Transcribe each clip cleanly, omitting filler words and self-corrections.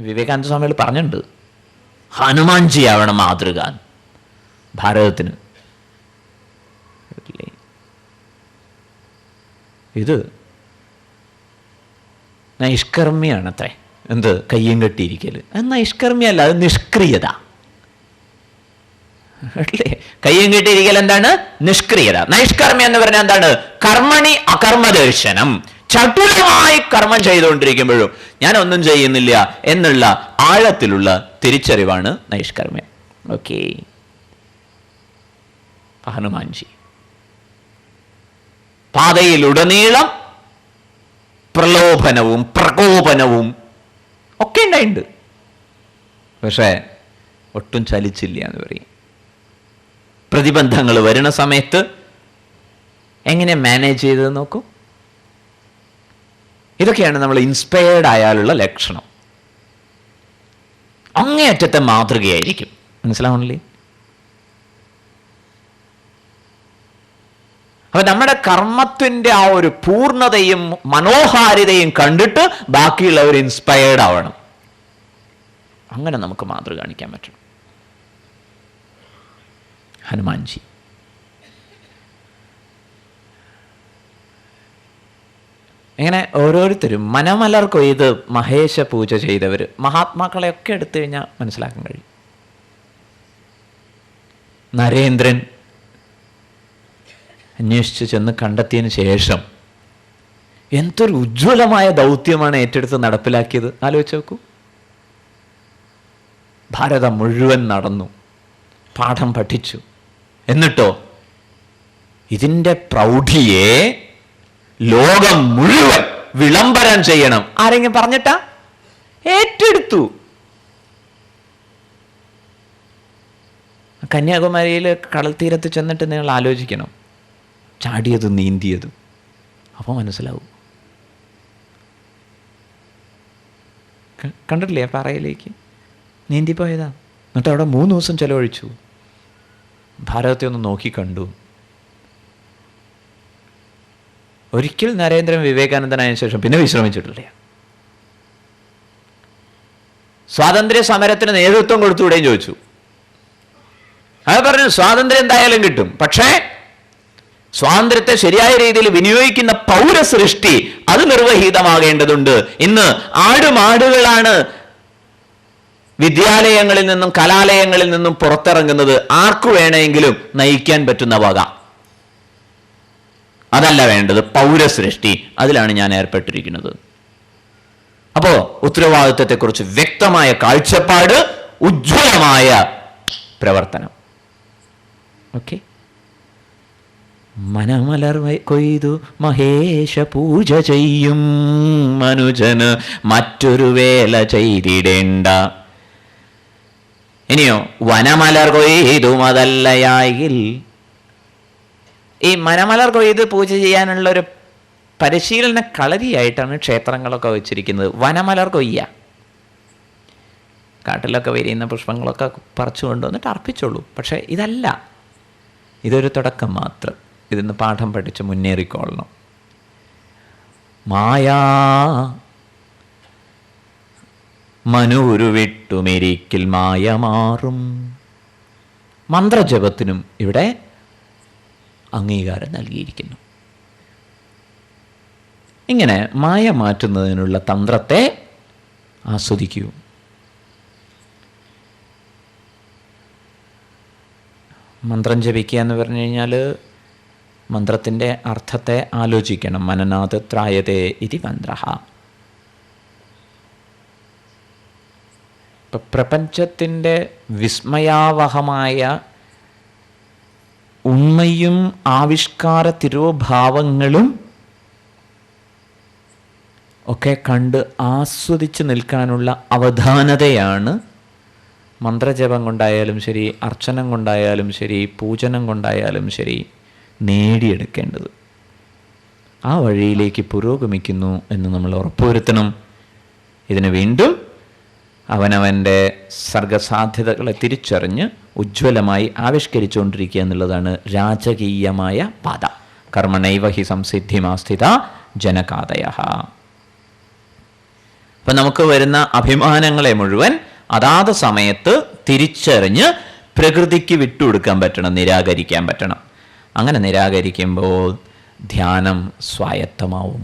വിവേകാനന്ദ സ്വാമികൾ പറഞ്ഞിട്ടുണ്ട്, ഹനുമാൻജിയാവണം മാതൃക ഭാരതത്തിന്. ഇത് നൈഷ്കർമ്മിയാണത്രേ. എന്ത് കയ്യും കെട്ടിയിരിക്കൽ? അത് നൈഷ്കർമ്മിയല്ല, അത് നിഷ്ക്രിയത അല്ലേ? കയ്യും കെട്ടിയിരിക്കൽ എന്താണ്? നിഷ്ക്രിയത. നൈഷ്കർമ്മ്യം എന്ന് പറഞ്ഞാൽ എന്താണ്? കർമ്മണി അകർമ്മദർശനം. ചടുലമായി കർമ്മം ചെയ്തുകൊണ്ടിരിക്കുമ്പോഴും ഞാൻ ഒന്നും ചെയ്യുന്നില്ല എന്നുള്ള ആഴത്തിലുള്ള തിരിച്ചറിവാണ് നൈഷ്കർമ്മ്യം. ഓക്കെ, ഹനുമാൻജി പാതയിലുടനീളം പ്രലോഭനവും പ്രകോപനവും ഒക്കെ ഉണ്ടായിട്ടുണ്ട്, പക്ഷേ ഒട്ടും ചലിച്ചില്ല എന്ന് പറയും. പ്രതിബന്ധങ്ങൾ വരുന്ന സമയത്ത് എങ്ങനെ മാനേജ് ചെയ്തത് നോക്കൂ. ഇതൊക്കെയാണ് നമ്മൾ ഇൻസ്പയർഡ് ആയാലുള്ള ലക്ഷണം. അങ്ങേയറ്റത്തെ മാതൃകയായിരിക്കും. മനസ്സിലാവണില്ലേ? അപ്പൊ നമ്മുടെ കർമ്മത്തിന്റെ ആ ഒരു പൂർണ്ണതയും മനോഹാരിതയും കണ്ടിട്ട് ബാക്കിയുള്ളവർ ഇൻസ്പയർഡ് ആവണം. അങ്ങനെ നമുക്ക് മാതൃക കാണിക്കാൻ പറ്റണം. ഹനുമാൻജി ഇങ്ങനെ ഓരോരുത്തരും മനമലർ കൊയ്ത് മഹേശ പൂജ ചെയ്തവർ, മഹാത്മാക്കളെയൊക്കെ എടുത്തു കഴിഞ്ഞാൽ മനസ്സിലാക്കാൻ കഴിയും. നരേന്ദ്രൻ അന്വേഷിച്ച് ചെന്ന് കണ്ടെത്തിയതിന് ശേഷം എന്തൊരു ഉജ്ജ്വലമായ ദൗത്യമാണ് ഏറ്റെടുത്ത് നടപ്പിലാക്കിയത്. ആലോചിച്ച് നോക്കൂ. ഭാരതം മുഴുവൻ നടന്നു, പാഠം പഠിച്ചു. എന്നിട്ടോ ഇതിൻ്റെ പ്രൗഢിയെ ലോകം മുഴുവൻ വിളംബരം ചെയ്യണം. ആരെങ്കിലും പറഞ്ഞിട്ടാ? ഏറ്റെടുത്തു. കന്യാകുമാരിയിൽ കടൽ തീരത്ത് ചെന്നിട്ട് നിങ്ങൾ ആലോചിക്കണം, ചാടിയതും നീന്തിയതും. അപ്പോൾ മനസ്സിലാവും. കണ്ടിട്ടില്ലേ? പാറയിലേക്ക് നീന്തിപ്പോയതാ. എന്നിട്ട് അവിടെ 3 ദിവസം ചെലവഴിച്ചു. ഭാരതത്തെ ഒന്ന് നോക്കിക്കണ്ടു. ഒരിക്കൽ നരേന്ദ്രൻ വിവേകാനന്ദനായതിനു ശേഷം പിന്നെ വിശ്രമിച്ചിട്ടില്ല. സ്വാതന്ത്ര്യ സമരത്തിന് നേതൃത്വം കൊടുത്തുകൂടെയും ചോദിച്ചു. അത് പറഞ്ഞു സ്വാതന്ത്ര്യം എന്തായാലും കിട്ടും, പക്ഷേ സ്വാതന്ത്ര്യത്തെ ശരിയായ രീതിയിൽ വിനിയോഗിക്കുന്ന പൗരസൃഷ്ടി അത് നിർവഹിതമാകേണ്ടതുണ്ട്. ഇന്ന് ആടുമാടുകളാണ് വിദ്യാലയങ്ങളിൽ നിന്നും കലാലയങ്ങളിൽ നിന്നും പുറത്തിറങ്ങുന്നത്. ആർക്കു വേണമെങ്കിലും നയിക്കാൻ പറ്റുന്ന വക. അതല്ല വേണ്ടത്, പൗരസൃഷ്ടി. അതിലാണ് ഞാൻ ഏർപ്പെട്ടിരിക്കുന്നത്. അപ്പോ ഉത്തരവാദിത്വത്തെക്കുറിച്ച് വ്യക്തമായ കാഴ്ചപ്പാട്, ഉജ്ജ്വലമായ പ്രവർത്തനം. ഓക്കെ. മനമലർ കൊയ്തു മഹേശ പൂജ ചെയ്യും മനുജന് മറ്റൊരു വേല ചെയ്തിടേണ്ട. ഇനിയോ വനമലർ കൊയ്തും അതല്ലയായിൽ. ഈ മനമലർ കൊയ്ത് പൂജ ചെയ്യാനുള്ള ഒരു പരിശീലന കളരിയായിട്ടാണ് ക്ഷേത്രങ്ങളൊക്കെ വെച്ചിരിക്കുന്നത്. വനമലർ കൊയ്യ, കാട്ടിലൊക്കെ വിരിയുന്ന പുഷ്പങ്ങളൊക്കെ പറിച്ചു കൊണ്ടുവന്നിട്ട് അർപ്പിച്ചോളൂ. പക്ഷേ ഇതല്ല, ഇതൊരു തുടക്കം മാത്രം. ഇതിന്ന് പാഠം പഠിച്ച് മുന്നേറിക്കൊള്ളണം. മായാ മനുരുവിട്ടുമെരിക്കിൽ മായ മാറും. മന്ത്രജപത്തിനും ഇവിടെ അംഗീകാരം നൽകിയിരിക്കുന്നു. ഇങ്ങനെ മായ മാറ്റുന്നതിനുള്ള തന്ത്രത്തെ ആസ്വദിക്കൂ. മന്ത്രം ജപിക്കുക എന്ന് പറഞ്ഞു കഴിഞ്ഞാൽ മന്ത്രത്തിൻ്റെ അർത്ഥത്തെ ആലോചിക്കണം. മനനാത് ത്രായതേ ഇതി മന്ത്രഃ. ഇപ്പം പ്രപഞ്ചത്തിൻ്റെ വിസ്മയാവഹമായ ഉണ്മയും ആവിഷ്കാര തിരോഭാവങ്ങളും ഒക്കെ കണ്ട് ആസ്വദിച്ച് നിൽക്കാനുള്ള അവധാനതയാണ് മന്ത്രജപം കൊണ്ടായാലും ശരി, അർച്ചനം കൊണ്ടായാലും ശരി, പൂജനം കൊണ്ടായാലും ശരി നേടിയെടുക്കേണ്ടത്. ആ വഴിയിലേക്ക് പുരോഗമിക്കുന്നു എന്ന് നമ്മൾ ഉറപ്പുവരുത്തണം. ഇതിന് വീണ്ടും അവനവൻ്റെ സർഗസാധ്യതകളെ തിരിച്ചറിഞ്ഞ് ഉജ്ജ്വലമായി ആവിഷ്കരിച്ചുകൊണ്ടിരിക്കുക എന്നുള്ളതാണ് രാജകീയമായ പാത. കർമ്മണൈവ ഹി സംസിദ്ധിമാസ്ഥിത ജനകാദയഃ. അപ്പൊ നമുക്ക് വരുന്ന അഭിമാനങ്ങളെ മുഴുവൻ അതാത് സമയത്ത് തിരിച്ചറിഞ്ഞ് പ്രകൃതിക്ക് വിട്ടുകൊടുക്കാൻ പറ്റണം, നിരാകരിക്കാൻ പറ്റണം. അങ്ങനെ നിരാകരിക്കുമ്പോൾ ധ്യാനം സ്വായത്തമാവും.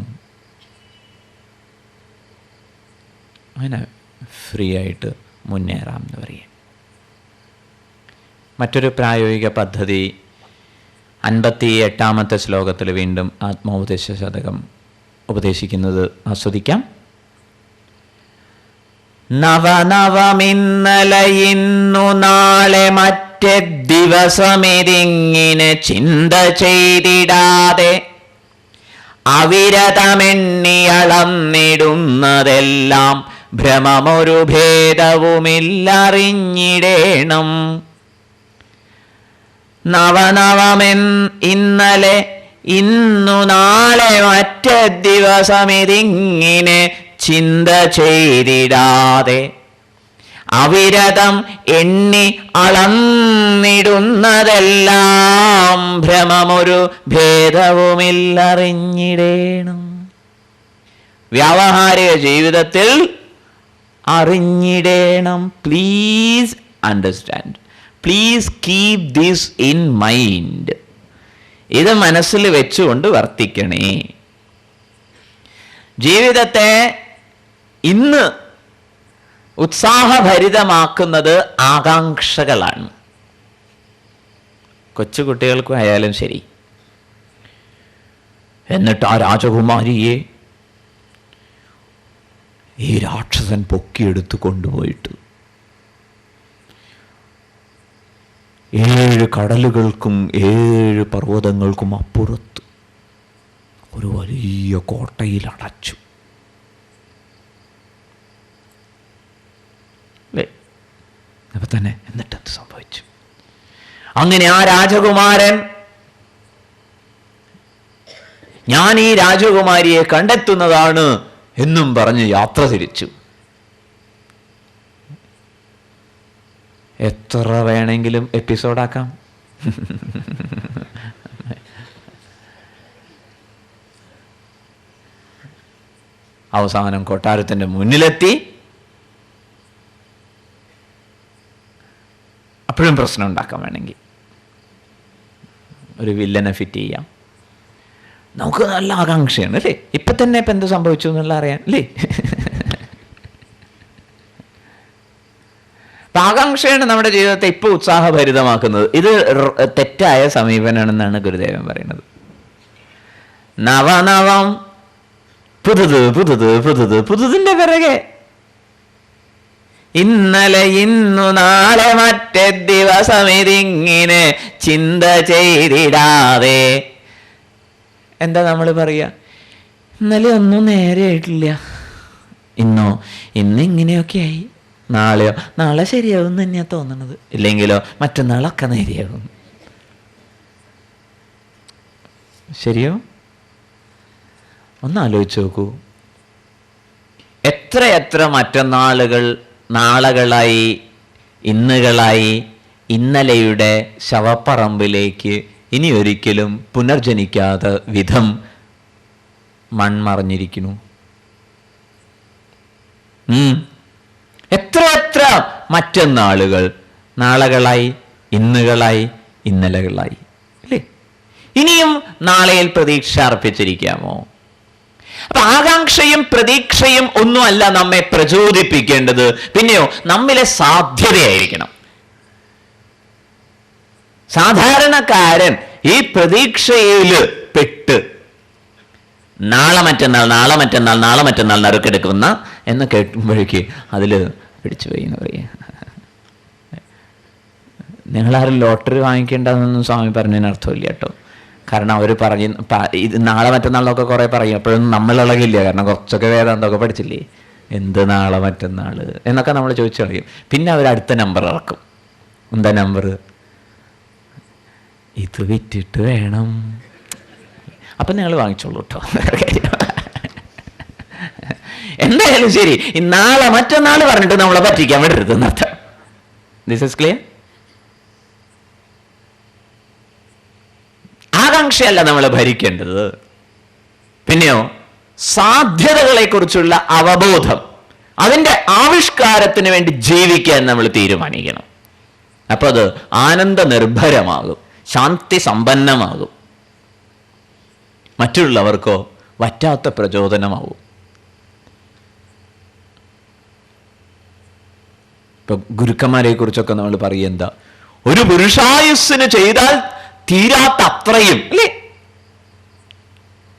അങ്ങനെ ഫ്രീ ആയിട്ട് മുന്നേറാം എന്ന് പറയും. മറ്റൊരു പ്രായോഗിക പദ്ധതി 58-ാമത്തെ ശ്ലോകത്തിൽ വീണ്ടും ആത്മോപദേശ ശതകം ഉപദേശിക്കുന്നത് ആസ്വദിക്കാം. നവനവമിന്നലെ ഇന്നു നാളെ മറ്റേ ദിവസമിതിങ്ങിനെ ചിന്ത ചെയ്തിടാതെ അവിരതമെണ്ണിയളന്നിടുന്നതെല്ലാം ഭ്രമമൊരു ഭേദവുമില്ലറിഞ്ഞിടേണം. ഇന്നലെ ഇന്നു നാളെ മറ്റേ ദിവസമിതിങ്ങിനെ ചിന്ത ചെയ്തിടാതെ അവിരതം എണ്ണി അളന്നിടുന്നതെല്ലാം ഭ്രമമൊരു ഭേദവുമില്ലറിഞ്ഞിടേണം. വ്യാവഹാരിക ജീവിതത്തിൽ അറിഞ്ഞിടേണം. Please understand, please keep this in mind. ഇത് മനസ്സിൽ വെച്ചുകൊണ്ട് വർത്തിക്കണേ. ജീവിതത്തെ ഇന്ന് ഉത്സാഹഭരിതമാക്കുന്നത് ആകാംക്ഷകളാണ്. കൊച്ചുകുട്ടികൾക്കും ആയാലും ശരി. എന്നിട്ട് ആ രാജകുമാരിയെ ഈ രാക്ഷസൻ പൊക്കിയെടുത്ത് കൊണ്ടുപോയിട്ട് 7 കടലുകൾക്കും 7 പർവ്വതങ്ങൾക്കും അപ്പുറത്ത് ഒരു വലിയ കോട്ടയിൽ അടച്ചു. അല്ലേ? അപ്പൊ തന്നെ എന്നിട്ടെന്ത് സംഭവിച്ചു? അങ്ങനെ ആ രാജകുമാരൻ, ഞാൻ ഈ രാജകുമാരിയെ കണ്ടെത്തുന്നതാണ് എന്നും പറഞ്ഞ് യാത്ര തിരിച്ചു. എത്ര വേണമെങ്കിലും എപ്പിസോഡാക്കാം. അവസാനം കൊട്ടാരത്തിന്റെ മുന്നിലെത്തി. അപ്പോഴും പ്രശ്നം ഉണ്ടാക്കാൻ വേണമെങ്കിൽ ഒരു വില്ലനെ ഫിറ്റ് ചെയ്യാം. നമുക്ക് നല്ല ആകാംക്ഷയാണ് അല്ലേ? ഇപ്പൊ തന്നെ ഇപ്പൊ എന്ത് സംഭവിച്ചു എന്നുള്ള അറിയാൻ അല്ലേ? ആകാംക്ഷയാണ് നമ്മുടെ ജീവിതത്തെ ഇപ്പൊ ഉത്സാഹഭരിതമാക്കുന്നത്. ഇത് തെറ്റായ സമീപനമാണെന്നാണ് ഗുരുദേവൻ പറയുന്നത്. നവനവം, പുതുത് പുതുത് പുതുത് പുതുതിന്റെ പിറകെ. ഇന്നലെ ഇന്നു നാളെ മറ്റേ ദിവസമിതിങ്ങിനെ ചിന്ത ചെയ്തിടാതെ. എന്താ നമ്മൾ പറയുക? ഇന്നലെ ഒന്നും നേരെയായിട്ടില്ല, ഇന്നിങ്ങനെയൊക്കെ ആയി, നാളെയോ നാളെ ശരിയാവും തന്നെയാ തോന്നണത്, ഇല്ലെങ്കിലോ മറ്റന്നാളൊക്കെ നേരെയാകും. ശരിയോ? ഒന്ന് ആലോചിച്ച് നോക്കൂ. എത്രയെത്ര മറ്റന്നാളുകൾ നാളകളായി, ഇന്നുകളായി ഇന്നലെയുടെ ശവപ്പറമ്പിലേക്ക് ഇനി ഒരിക്കലും പുനർജനിക്കാതെ വിധം മൺമറഞ്ഞിരിക്കുന്നു. എത്ര എത്ര മറ്റന്നാളുകൾ നാളകളായി, ഇന്നുകളായി, ഇന്നലകളായി അല്ലേ? ഇനിയും നാളെയിൽ പ്രതീക്ഷ അർപ്പിച്ചിരിക്കാമോ? അപ്പൊ ആകാംക്ഷയും പ്രതീക്ഷയും ഒന്നുമല്ല നമ്മെ പ്രചോദിപ്പിക്കേണ്ടത്, പിന്നെയോ നമ്മിലെ സാധ്യതയായിരിക്കണം. സാധാരണക്കാരൻ ഈ പ്രതീക്ഷയില് പെട്ട് നാളെ മറ്റന്നാൾ നാളെ മറ്റന്നാൾ നാളെ മറ്റന്നാൾ നറുക്കെടുക്കുന്ന എന്ന് കേട്ടുമ്പോഴേക്ക് അതിൽ പിടിച്ചു പോയി എന്ന് പറയുക. നിങ്ങളാരും ലോട്ടറി വാങ്ങിക്കേണ്ടതെന്നൊന്നും സ്വാമി പറഞ്ഞതിന് അർത്ഥമില്ല കേട്ടോ. കാരണം അവർ ഇത് നാളെ മറ്റന്നാളൊക്കെ കുറേ പറയും, അപ്പോഴൊന്നും നമ്മൾ ഇളകില്ല. കാരണം കുറച്ചൊക്കെ വേദാന്തമൊക്കെ പഠിച്ചില്ലേ, എന്ത് നാളെ മറ്റന്നാൾ എന്നൊക്കെ നമ്മൾ ചോദിച്ചു കളയും. പിന്നെ അവർ അടുത്ത നമ്പർ ഇറക്കും. എന്താ നമ്പർ? ഇത് വിറ്റിട്ട് വേണം. അപ്പം നിങ്ങൾ വാങ്ങിച്ചോളൂ കേട്ടോ. എന്തായാലും ശരി, നാളെ മറ്റന്നാൾ പറഞ്ഞിട്ട് നമ്മളെ പറ്റിക്കാൻ വിടരുത് എന്നർത്ഥം. This is clear? ആകാംക്ഷയല്ല നമ്മൾ ഭരിക്കേണ്ടത്, പിന്നെയോ സാധ്യതകളെ കുറിച്ചുള്ള അവബോധം. അതിൻ്റെ ആവിഷ്കാരത്തിന് വേണ്ടി ജീവിക്കാൻ നമ്മൾ തീരുമാനിക്കണം. അപ്പൊ അത് ആനന്ദ നിർഭരമാകും, ശാന്തി സമ്പന്നമാകും, മറ്റുള്ളവർക്കോ വറ്റാത്ത പ്രചോദനമാവും. ഇപ്പൊ ഗുരുക്കന്മാരെ കുറിച്ചൊക്കെ നമ്മൾ പറയുക എന്താ, ഒരു പുരുഷായുസ്സിന് ചെയ്താൽ തീരാത്ത അത്രയും അല്ലേ.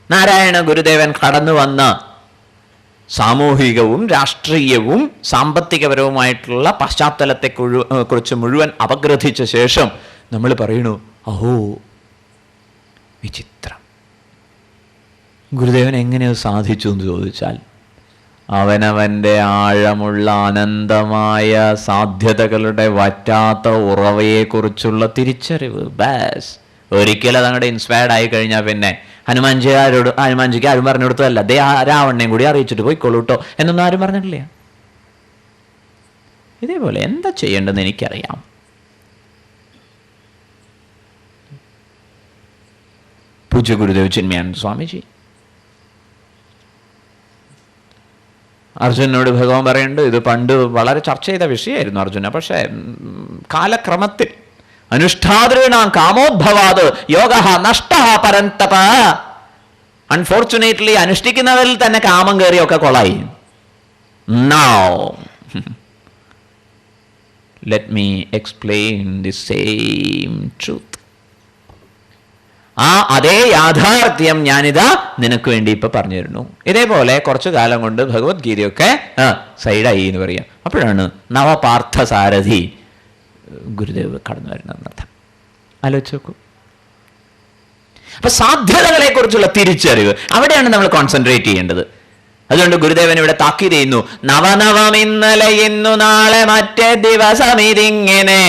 നാരായണ ഗുരുദേവൻ കടന്നു വന്ന സാമൂഹികവും രാഷ്ട്രീയവും സാമ്പത്തികപരവുമായിട്ടുള്ള പശ്ചാത്തലത്തെ കുറിച്ച് മുഴുവൻ അപഗ്രഥിച്ച ശേഷം നമ്മൾ പറയണു, അഹോ വിചിത്രം, ഗുരുദേവൻ എങ്ങനെ സാധിച്ചു എന്ന് ചോദിച്ചാൽ അവനവൻ്റെ ആഴമുള്ള അനന്തമായ സാധ്യതകളുടെ വറ്റാത്ത ഉറവയെക്കുറിച്ചുള്ള തിരിച്ചറിവ്. ബാസ് ഒരിക്കലും അതങ്ങോട്ട് ഇൻസ്പയർഡ് ആയി കഴിഞ്ഞാൽ പിന്നെ ഹനുമാൻജിക്ക് ആരും പറഞ്ഞു കൊടുത്തതല്ല, ദേ രാവണനെയും കൂടി അറിയിച്ചിട്ട് പോയിക്കോളൂ കേട്ടോ എന്നൊന്നും ആരും പറഞ്ഞിട്ടില്ല. ഇതേപോലെ എന്താ ചെയ്യേണ്ടതെന്ന് എനിക്കറിയാം. പൂജ്യ ഗുരുദേവ് ചിന്മയാനന്ദ സ്വാമിജി അർജുനോട് ഭഗവാൻ പറയുന്നുണ്ട്, ഇത് പണ്ട് വളരെ ചർച്ച ചെയ്ത വിഷയമായിരുന്നു അർജുന, പക്ഷേ കാലക്രമത്തിൽ അനുഷ്ഠാതൃണാം കാമോദ്ഭവാത് യോഗ നഷ്ട പരന്തപ. അൺഫോർച്ചുനേറ്റ്ലി അനുഷ്ഠിക്കുന്നവരിൽ തന്നെ കാമം കയറിയൊക്കെ കൊളായി. Now let me explain the same truth. അതേ യാഥാർത്ഥ്യം ഞാനിതാ നിനക്ക് വേണ്ടി ഇപ്പൊ പറഞ്ഞു തരുന്നു. ഇതേപോലെ കുറച്ചു കാലം കൊണ്ട് ഭഗവത്ഗീതയൊക്കെ സൈഡായി എന്ന് പറയാം. അപ്പോഴാണ് നവപാർത്ഥസാരഥി ഗുരുദേവ് കടന്നു വരുന്നതെന്നർത്ഥം. ആലോചിച്ച് നോക്കൂ. അപ്പൊ സാധ്യതകളെ കുറിച്ചുള്ള തിരിച്ചറിവ്, അവിടെയാണ് നമ്മൾ കോൺസെൻട്രേറ്റ് ചെയ്യേണ്ടത്. അതുകൊണ്ട് ഗുരുദേവൻ ഇവിടെ താക്കീത് ചെയ്യുന്നു, നവനവം ഇന്നലെ ഇന്നു നാളെ മറ്റേ ദിവസം ഇതിങ്ങനെ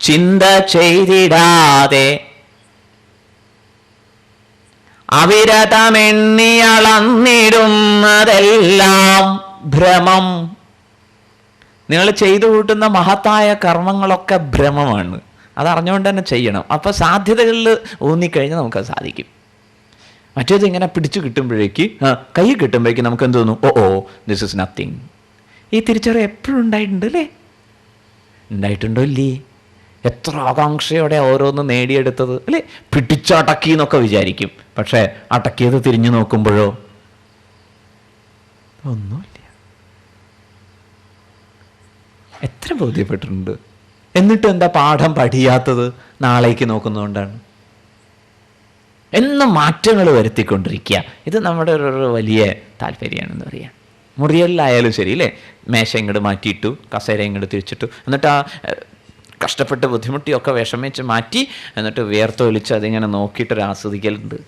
ചിന്ത ചെയ്തിടാതെ അവിരതമെണ്ണിയളന്നിടുന്നതെല്ലാം ഭ്രമം. നിങ്ങൾ ചെയ്തു കൂട്ടുന്ന മഹത്തായ കർമ്മങ്ങളൊക്കെ ഭ്രമമാണ്. അതറിഞ്ഞുകൊണ്ട് തന്നെ ചെയ്യണം. അപ്പോൾ സാധ്യതകളിൽ ഊന്നിക്കഴിഞ്ഞാൽ നമുക്കത് സാധിക്കും. മറ്റേത് ഇങ്ങനെ പിടിച്ചു കിട്ടുമ്പോഴേക്ക് കൈ കിട്ടുമ്പോഴേക്ക് നമുക്ക് എന്ത് തോന്നും, ഓ ദിസ് ഇസ് നത്തിങ്. ഈ തിരിച്ചറിവ് എപ്പോഴും ഉണ്ടായിട്ടുണ്ട് അല്ലേ? ഉണ്ടായിട്ടുണ്ടോ ഇല്ലേ? എത്ര ആകാംക്ഷയോടെ ഓരോന്ന് നേടിയെടുത്തത് അല്ലേ? പിടിച്ചടക്കി എന്നൊക്കെ വിചാരിക്കും, പക്ഷേ അടക്കിയത് തിരിഞ്ഞു നോക്കുമ്പോഴോ ഒന്നുമില്ല. എത്ര ബോധ്യപ്പെട്ടിട്ടുണ്ട്. എന്നിട്ട് എന്താ പാഠം പഠിയാത്തത്? നാളേക്ക് നോക്കുന്നതുകൊണ്ടാണ്. എന്നും മാറ്റങ്ങൾ വരുത്തിക്കൊണ്ടിരിക്കുക. ഇത് നമ്മുടെ ഒരു വലിയ താല്പര്യമാണെന്ന് പറയാം. മുറിയലിലായാലും ശരി അല്ലേ, മേശ ഇങ്ങോട്ട് മാറ്റിയിട്ടു, കസേര ഇങ്ങോട്ട് തിരിച്ചിട്ടു, എന്നിട്ട് ആ കഷ്ടപ്പെട്ട് ബുദ്ധിമുട്ടിയൊക്കെ വിഷമിച്ച് മാറ്റി, എന്നിട്ട് വിയർത്തൊലിച്ച് അതിങ്ങനെ നോക്കിയിട്ടൊരു ആസ്വദിക്കലുണ്ട്.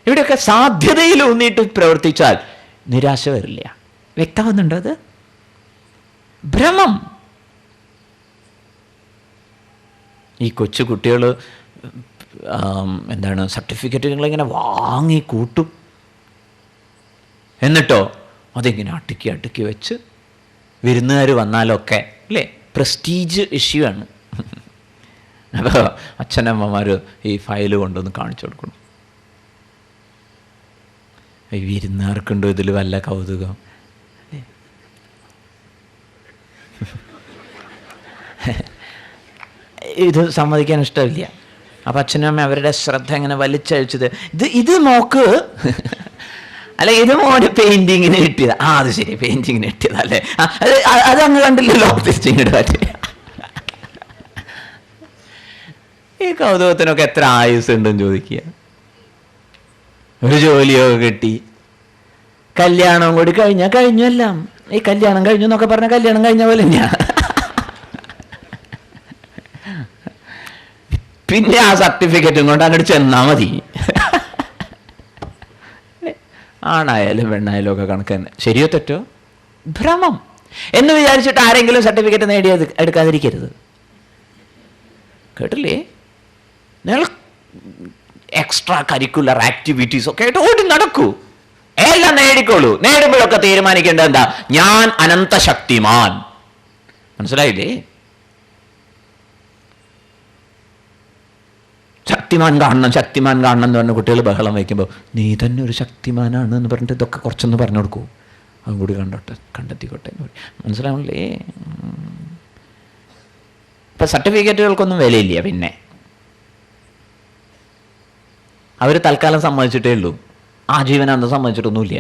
ഇവിടെയൊക്കെ സാധ്യതയിൽ ഊന്നിയിട്ട് പ്രവർത്തിച്ചാൽ നിരാശ വരില്ല. വ്യക്തമാകുന്നുണ്ടോ? അത് ഭ്രമം. ഈ കൊച്ചു കുട്ടികൾ എന്താണ് സർട്ടിഫിക്കറ്റുകളിങ്ങനെ വാങ്ങി കൂട്ടും, എന്നിട്ടോ അതിങ്ങനെ അടുക്കി അടുക്കി വെച്ച് വിരുന്നുകാർ വന്നാലൊക്കെ അല്ലേ, പ്രസ്റ്റീജ് ഇഷ്യൂ ആണ്. അപ്പോൾ അച്ഛനമ്മമാർ ഈ ഫയൽ കൊണ്ടൊന്ന് കാണിച്ചു കൊടുക്കണം. ഈ വിരുന്നുകാർക്കുണ്ടോ ഇതിൽ വല്ല കൗതുകം? ഇത് സമ്മതിക്കാൻ ഇഷ്ടമില്ല. അപ്പം അച്ഛനും അമ്മ അവരുടെ ശ്രദ്ധ ഇങ്ങനെ വലിച്ചഴിച്ചത്, ഇത് നോക്ക്, അല്ല ഇത് മോന് പെയിന്റിങ്ങിന് കിട്ടിയതാ. അത് ശരി, പെയിന്റിങ്ങിന് കിട്ടിയതല്ലേ, അത് അങ്ങ് കണ്ടില്ലല്ലോ, തിരിച്ചിങ്ങോട്ട് പറ്റി. ഈ കൗതുകത്തിനൊക്കെ എത്ര ആയുസ് ഉണ്ടെന്ന് ചോദിക്കുക. ഒരു ജോലിയൊക്കെ കിട്ടി, കല്യാണം കൂടി കഴിഞ്ഞാൽ കഴിഞ്ഞു എല്ലാം. ഈ കല്യാണം കഴിഞ്ഞു എന്നൊക്കെ പറഞ്ഞാൽ കല്യാണം കഴിഞ്ഞ പോലെ ഞാൻ പിന്നെ ആ സർട്ടിഫിക്കറ്റും കൊണ്ട് അങ്ങോട്ട് ചെന്നാൽ മതി. ആണായാലും പെണ്ണായാലും ഒക്കെ കണക്ക് തന്നെ. ശരിയോ തെറ്റോ? ഭ്രമം എന്ന് വിചാരിച്ചിട്ട് ആരെങ്കിലും സർട്ടിഫിക്കറ്റ് നേടി എടുക്കാതിരിക്കരുത്. കേട്ടില്ലേ? നിങ്ങൾ എക്സ്ട്രാ കരിക്കുലർ ആക്ടിവിറ്റീസ് ഒക്കെ ആയിട്ട് ഓടി നടക്കൂ, എല്ലാം നേടിക്കോളൂ. നേടുമ്പോഴൊക്കെ തീരുമാനിക്കേണ്ടത് എന്താ? ഞാൻ അനന്തശക്തിമാൻ. മനസ്സിലായില്ലേ? ശക്തിമാൻ കാണണം എന്ന് പറഞ്ഞ കുട്ടികൾ ബഹളം വയ്ക്കുമ്പോൾ നീ തന്നെ ഒരു ശക്തിമാനാണ് എന്ന് പറഞ്ഞിട്ട് ഇതൊക്കെ കുറച്ചൊന്ന് പറഞ്ഞു കൊടുക്കൂ, അതും കൂടി കണ്ടെത്തിക്കോട്ടെ എന്ന് പറയും. മനസ്സിലാവണില്ലേ? ഇപ്പം സർട്ടിഫിക്കറ്റുകൾക്കൊന്നും വിലയില്ല. പിന്നെ അവർ തൽക്കാലം സമ്മതിച്ചിട്ടേ ഉള്ളൂ, ആജീവനാന്തം സമ്മതിച്ചിട്ടൊന്നുമില്ല.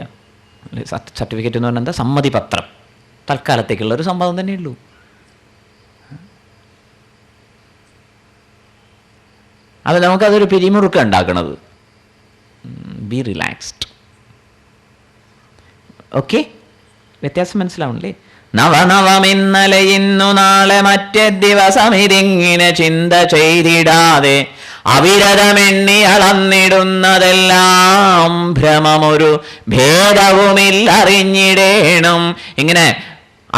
സർട്ടിഫിക്കറ്റ് എന്ന് പറഞ്ഞാൽ എന്താ? സമ്മതിപത്രം, തൽക്കാലത്തേക്കുള്ള ഒരു സംഭവം തന്നെയുള്ളൂ. അത് നമുക്കതൊരു പിരിമുറുക്ക ഉണ്ടാക്കണത്. B relaxed. ഓക്കെ, വ്യത്യാസം മനസ്സിലാവണില്ലേ? നവനവമിന്നലെ ഇന്നു നാളെ മറ്റേ ദിവസം ഇതിങ്ങനെ ചിന്ത ചെയ്തിടാതെ അവിരതമെണ്ണി അളന്നിടുന്നതെല്ലാം ഭ്രമമൊരു ഭേദവുമില്ലറിഞ്ഞിടേണം. ഇങ്ങനെ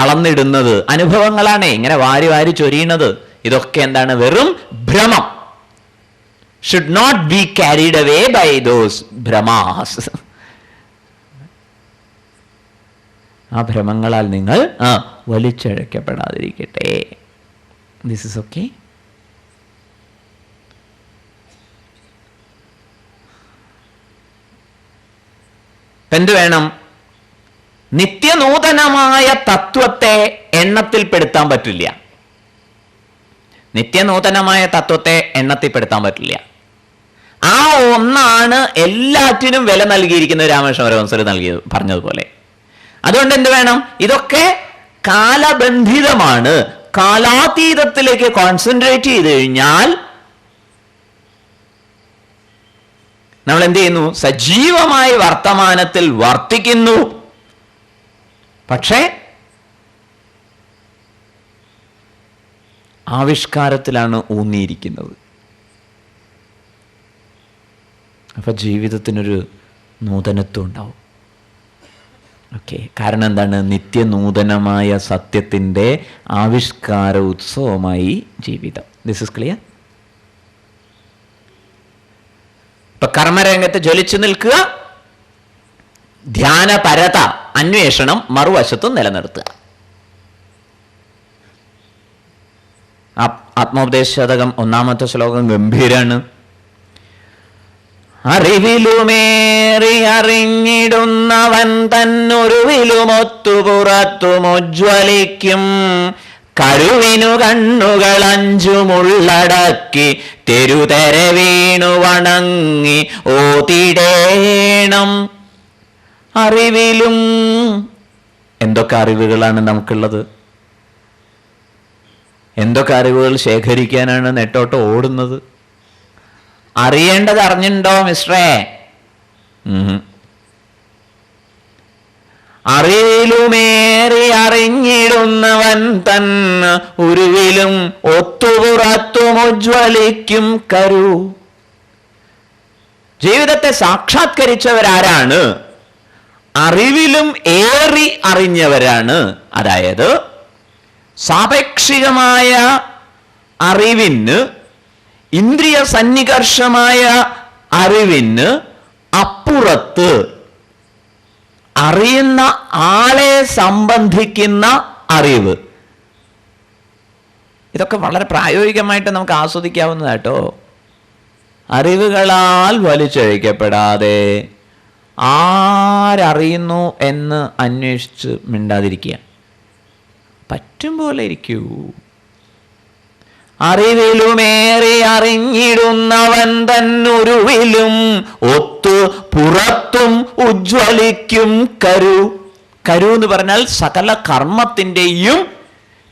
അളന്നിടുന്നത് അനുഭവങ്ങളാണ്, ഇങ്ങനെ വാരി വാരി ചൊരിയുന്നത്. ഇതൊക്കെ എന്താണ്? വെറും ഭ്രമം. should not be carried away by those ഭ്രമാസ്. ആ ഭ്രമങ്ങളാൽ നിങ്ങൾ വലിച്ചഴക്കപ്പെടാതിരിക്കട്ടെ. This is okay. എന്ത് വേണം? നിത്യനൂതനമായ തത്വത്തെ എണ്ണത്തിൽപ്പെടുത്താൻ പറ്റില്ല. നിത്യനൂതനമായ തത്വത്തെ എണ്ണത്തിൽപ്പെടുത്താൻ പറ്റില്ല. ആ ഒന്നാണ് എല്ലാറ്റിനും വില നൽകിയിരിക്കുന്നത്. രാമകൃഷ്ണ പരമഹംസർ പറഞ്ഞതുപോലെ. അതുകൊണ്ട് എന്ത് വേണം? ഇതൊക്കെ കാലബന്ധിതമാണ്. കാലാതീതത്തിലേക്ക് കോൺസെൻട്രേറ്റ് ചെയ്ത് കഴിഞ്ഞാൽ നമ്മൾ എന്ത് ചെയ്യുന്നു? സജീവമായി വർത്തമാനത്തിൽ വർത്തിക്കുന്നു. പക്ഷേ ആവിഷ്കാരത്തിലാണ് ഊന്നിയിരിക്കുന്നത്. അപ്പം ജീവിതത്തിനൊരു നൂതനത്വം ഉണ്ടാവും. ഓക്കെ, കാരണം എന്താണ്? നിത്യനൂതനമായ സത്യത്തിൻ്റെ ആവിഷ്കാര ഉത്സവമായി ജീവിതം. This is clear. ഇപ്പൊ കർമ്മരംഗത്ത് ജ്വലിച്ചു നിൽക്കുക, ധ്യാനപരത അന്വേഷണം മറുവശത്തും നിലനിർത്തുക. ആത്മോപദേശശതകം 1-ാമത്തെ ശ്ലോകം ഗംഭീരാണ്. അറിവിലുമേറി അറിഞ്ഞിടുന്നവൻ തന്നൊരുവിലുമൊത്തു പുറത്തുമുജ്വലിക്കും. കരുവിനു കണ്ണുകൾ 5 തെരുതെര വീണു വണങ്ങി ഓതിടേണം. അറിവിലും എന്തൊക്കെ അറിവുകളാണ് നമുക്കുള്ളത്? എന്തൊക്കെ അറിവുകൾ ശേഖരിക്കാനാണ് നെട്ടോട്ട് ഓടുന്നത്? അറിയേണ്ടത് അറിഞ്ഞിട്ടുണ്ടോ മിസ്റ്ററേ? അറിവിലുമേറി അറിഞ്ഞിടുന്നവൻ തൻ ഉരുവിലും ഒത്തുപുറത്തുമുജ്വലിക്കും കരു. ജീവിതത്തെ സാക്ഷാത്കരിച്ചവരാരാണ്? അറിവിലും ഏറി അറിഞ്ഞവരാണ്. അതായത് സാപേക്ഷികമായ അറിവിന്, ഇന്ദ്രിയ സന്നികർഷമായ അറിവിന് അപ്പുറത്ത് അറിയുന്ന ആളെ സംബന്ധിക്കുന്ന അറിവ്. ഇതൊക്കെ വളരെ പ്രായോഗികമായിട്ട് നമുക്ക് ആസ്വദിക്കാവുന്നതാട്ടോ. അറിവുകളാൽ വലിച്ചഴിക്കപ്പെടാതെ ആരറിയുന്നു എന്ന് അന്വേഷിച്ച് മിണ്ടാതിരിക്കുക. പറ്റും പോലെ ഇരിക്കൂ. അറിവിലുമേറി അറിഞ്ഞിടുന്നവൻ തന്നുരുവിലും ഒത്തു പുറത്തും ഉജ്വലിക്കും കരു. കരു എന്ന് പറഞ്ഞാൽ സകല കർമ്മത്തിൻ്റെയും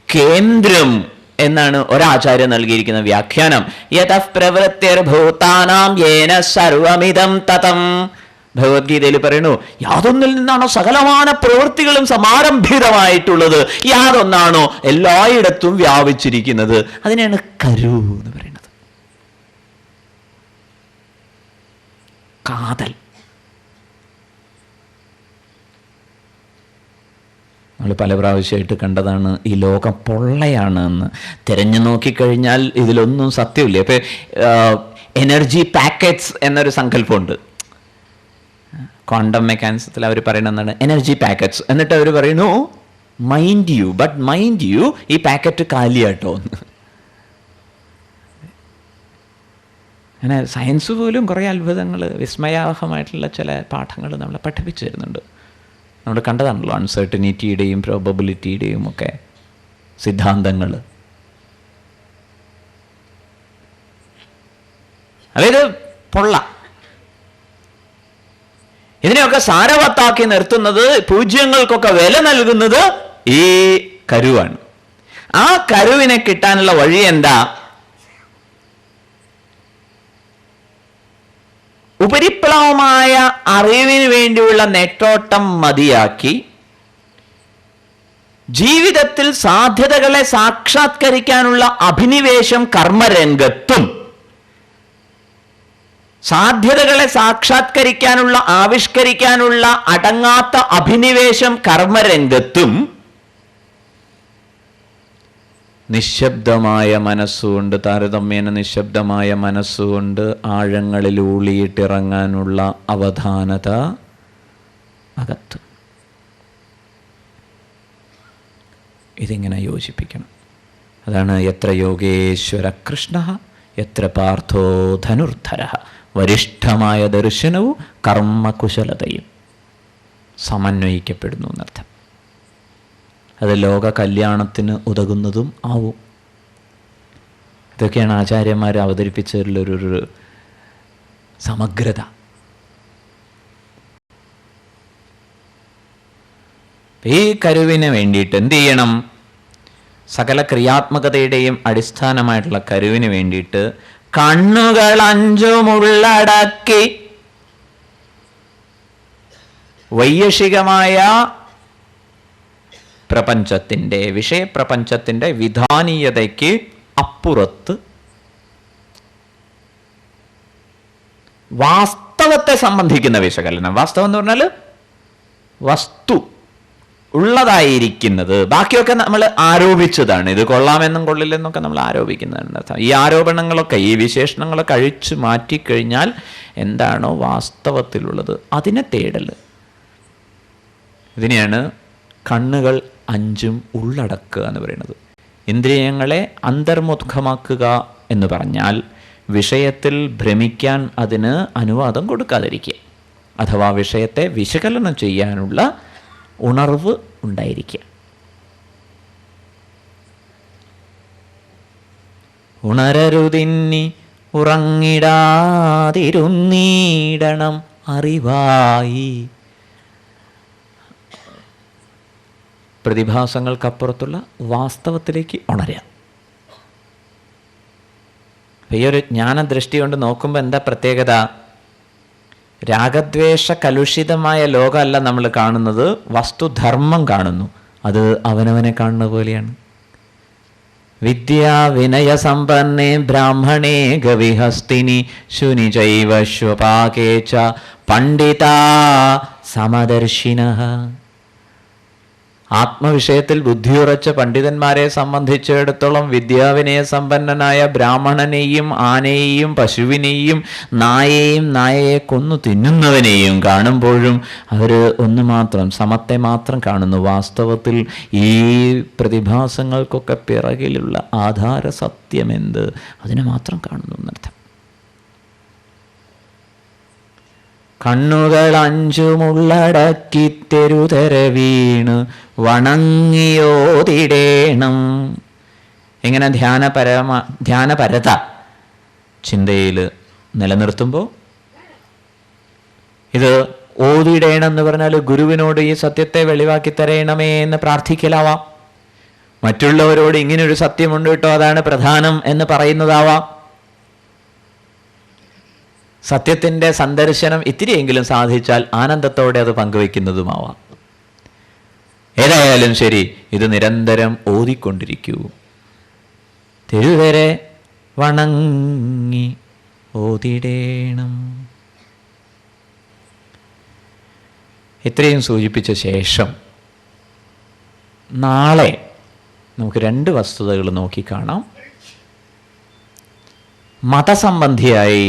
കേന്ദ്രം എന്നാണ് ഒരാചാര്യൻ നൽകിയിരിക്കുന്ന വ്യാഖ്യാനം. യതഃ പ്രവൃത്തിർഭൂതാനാം യേന സർവമിദം തതം. ഭഗവത്ഗീതയിൽ പറയുന്നു, യാതൊന്നിൽ നിന്നാണോ സകലമായ പ്രവൃത്തികളും സമാരംഭിതമായിട്ടുള്ളത്, യാതൊന്നാണോ എല്ലായിടത്തും വ്യാപിച്ചിരിക്കുന്നത്, അതിനെയാണ് കരു എന്ന് പറയുന്നത്. കാതൽ. നമ്മൾ പല പ്രാവശ്യമായിട്ട് കണ്ടതാണ് ഈ ലോകം പൊള്ളയാണ് എന്ന്. തിരഞ്ഞു നോക്കിക്കഴിഞ്ഞാൽ ഇതിലൊന്നും സത്യമില്ല. ഇപ്പം എനർജി പാക്കറ്റ്സ് എന്നൊരു സങ്കല്പമുണ്ട്. ക്വാണ്ടം മെക്കാനിസത്തിൽ അവർ പറയുന്നത് എന്താണ്? Energy packets. എന്നിട്ട് അവർ പറയുന്നു മൈൻഡ് യു ഈ പാക്കറ്റ് കാലിയാട്ടോ എന്ന്. അങ്ങനെ സയൻസ് പോലും കുറേ അത്ഭുതങ്ങൾ, വിസ്മയാവഹമായിട്ടുള്ള ചില പാഠങ്ങൾ നമ്മളെ പഠിപ്പിച്ചു തരുന്നുണ്ട്. നമ്മൾ കണ്ടതാണല്ലോ അൺസർട്ടനിറ്റിയുടെയും പ്രോബബിലിറ്റിയുടെയും ഒക്കെ സിദ്ധാന്തങ്ങൾ. അതായത് പൊള്ള ഇതിനെയൊക്കെ സാരവത്താക്കി നിർത്തുന്നത്, പൂജ്യങ്ങൾക്കൊക്കെ വില നൽകുന്നത് ഈ കരുവാണ്. ആ കരുവിനെ കിട്ടാനുള്ള വഴി എന്താ? ഉപരിപ്ലവമായ അറിവിന് വേണ്ടിയുള്ള നെട്ടോട്ടം മതിയാക്കി ജീവിതത്തിൽ സാധ്യതകളെ സാക്ഷാത്കരിക്കാനുള്ള അഭിനിവേശം കർമ്മരംഗത്തും, സാധ്യതകളെ സാക്ഷാത്കരിക്കാനുള്ള ആവിഷ്കരിക്കാനുള്ള അടങ്ങാത്ത അഭിനിവേശം കർമ്മരംഗത്തും നിശബ്ദമായ മനസ്സുകൊണ്ട്, താരതമ്യേന നിശബ്ദമായ മനസ്സുകൊണ്ട് ആഴങ്ങളിൽ ഊളിയിട്ടിറങ്ങാനുള്ള അവധാനത അകത്ത്. ഇതിങ്ങനെ യോജിപ്പിക്കണം. അതാണ് എത്ര യോഗേശ്വര കൃഷ്ണ എത്ര പാർത്ഥോ ധനുർധര. വരിഷ്ഠമായ ദർശനവും കർമ്മകുശലതയും സമന്വയിക്കപ്പെടുന്നു എന്നർത്ഥം. അത് ലോക കല്യാണത്തിന് ഉതകുന്നതും ആവും. ഇതൊക്കെയാണ് ആചാര്യന്മാർ അവതരിപ്പിച്ചതിലൊരു സമഗ്രത. ഈ കരുവിന് വേണ്ടിയിട്ട് എന്ത് ചെയ്യണം? സകല ക്രിയാത്മകതയുടെയും അടിസ്ഥാനമായിട്ടുള്ള കരുവിന് വേണ്ടിയിട്ട് കണ്ണുകൾ അഞ്ചുമുള്ളടക്കി വൈയഷികമായ പ്രപഞ്ചത്തിൻ്റെ, വിഷയപ്രപഞ്ചത്തിൻ്റെ വിധാനീയതയ്ക്ക് അപ്പുറത്ത് വാസ്തവത്തെ സംബന്ധിക്കുന്ന വിശകലനം. വാസ്തവം എന്ന് പറഞ്ഞാൽ വസ്തു ഉള്ളതായിരിക്കുന്നത്. ബാക്കിയൊക്കെ നമ്മൾ ആരോപിച്ചതാണ്. ഇത് കൊള്ളാമെന്നും കൊള്ളില്ലെന്നൊക്കെ നമ്മൾ ആരോപിക്കുന്നതാണ്. ഈ ആരോപണങ്ങളൊക്കെ, ഈ വിശേഷണങ്ങളൊക്കെ അഴിച്ചു മാറ്റിക്കഴിഞ്ഞാൽ എന്താണോ വാസ്തവത്തിലുള്ളത് അതിനെ തേടൽ. ഇതിനെയാണ് കണ്ണുകൾ അഞ്ചും ഉള്ളടക്കുക എന്ന് പറയുന്നത്. ഇന്ദ്രിയങ്ങളെ അന്തർമുഖമാക്കുക എന്ന് പറഞ്ഞാൽ വിഷയത്തിൽ ഭ്രമിക്കാൻ അതിന് അനുവാദം കൊടുക്കാതിരിക്കുക, അഥവാ വിഷയത്തെ വിശകലനം ചെയ്യാനുള്ള ഉണർവ് ഉണ്ടായിരിക്കുക. ഉണരരുതിന്നി ഉറങ്ങിടാതിരുന്നീടണം അറിവായി. പ്രതിഭാസങ്ങൾക്കപ്പുറത്തുള്ള വാസ്തവത്തിലേക്ക് ഉണരാം. ഈ ഒരു ജ്ഞാനദൃഷ്ടി കൊണ്ട് നോക്കുമ്പോൾ എന്താ പ്രത്യേകത? രാഗദ്വേഷ കലുഷിതമായ ലോകമല്ല നമ്മൾ കാണുന്നത്, വസ്തുധർമ്മം കാണുന്നു. അത് അവനവനെ കാണുന്ന പോലെയാണ്. വിദ്യാ വിനയ സമ്പന്നേ ബ്രാഹ്മണേ ഗവിഹസ്തിനി ശുനി ചൈവ ശ്വപാകേ ച പണ്ഡിതാ സമദർശിനഃ. ആത്മവിഷയത്തിൽ ബുദ്ധിയുറച്ച പണ്ഡിതന്മാരെ സംബന്ധിച്ചിടത്തോളം വിദ്യാവിനയ സമ്പന്നനായ ബ്രാഹ്മണനെയും ആനയെയും പശുവിനെയും നായയെയും നായയെ കൊന്നു തിന്നുന്നവനെയും കാണുമ്പോഴും അവർ ഒന്ന് മാത്രം, സമത്തെ മാത്രം കാണുന്നു. വാസ്തവത്തിൽ ഈ പ്രതിഭാസങ്ങൾക്കൊക്കെ പിറകിലുള്ള ആധാര സത്യമെന്ത്, അതിനെ മാത്രം കാണുന്നു എന്നർത്ഥം. കണ്ണുകൾ അഞ്ചുമുള്ളടക്കി തെരുതര വീണ് വണങ്ങിയോതിടേണം. ഇങ്ങനെ ധ്യാനപരത ചിന്തയിൽ നിലനിർത്തുമ്പോൾ ഇത് ഓതിടേണം എന്ന് പറഞ്ഞാൽ ഗുരുവിനോട് ഈ സത്യത്തെ വെളിവാക്കി തരയണമേ എന്ന് പ്രാർത്ഥിക്കലാവാം. മറ്റുള്ളവരോട് ഇങ്ങനൊരു സത്യമുണ്ട് കേട്ടോ, അതാണ് പ്രധാനം എന്ന് പറയുന്നതാവാം. സത്യത്തിൻ്റെ സന്ദർശനം ഇത്തിരിയെങ്കിലും സാധിച്ചാൽ ആനന്ദത്തോടെ അത് പങ്കുവയ്ക്കുന്നതുമാവാം. ഏതായാലും ശരി, ഇത് നിരന്തരം ഓതിക്കൊണ്ടിരിക്കൂ. തിരുവരെ വണങ്ങി ഓതിടേണം. ഇത്രയും സൂചിപ്പിച്ച ശേഷം നാളെ നമുക്ക് രണ്ട് വസ്തുതകൾ നോക്കിക്കാണാം. മതസംബന്ധിയായി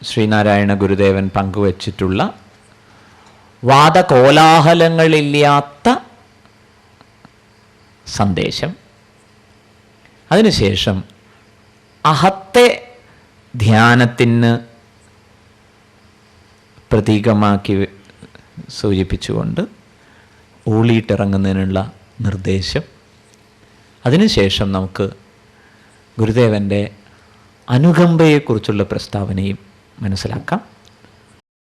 ശ്രീനാരായണ ഗുരുദേവൻ പങ്കുവച്ചിട്ടുള്ള വാദകോലാഹലങ്ങളില്ലാത്ത സന്ദേശം. അതിനുശേഷം അഹത്തെ ധ്യാനത്തിന് പ്രതീകമാക്കി സൂചിപ്പിച്ചുകൊണ്ട് ഊളിയിട്ടിറങ്ങുന്നതിനുള്ള നിർദ്ദേശം, അതിനുശേഷം നമുക്ക് ഗുരുദേവൻ്റെ അനുകമ്പയെക്കുറിച്ചുള്ള പ്രസ്താവനയും മനസ്സിലാക്കാം.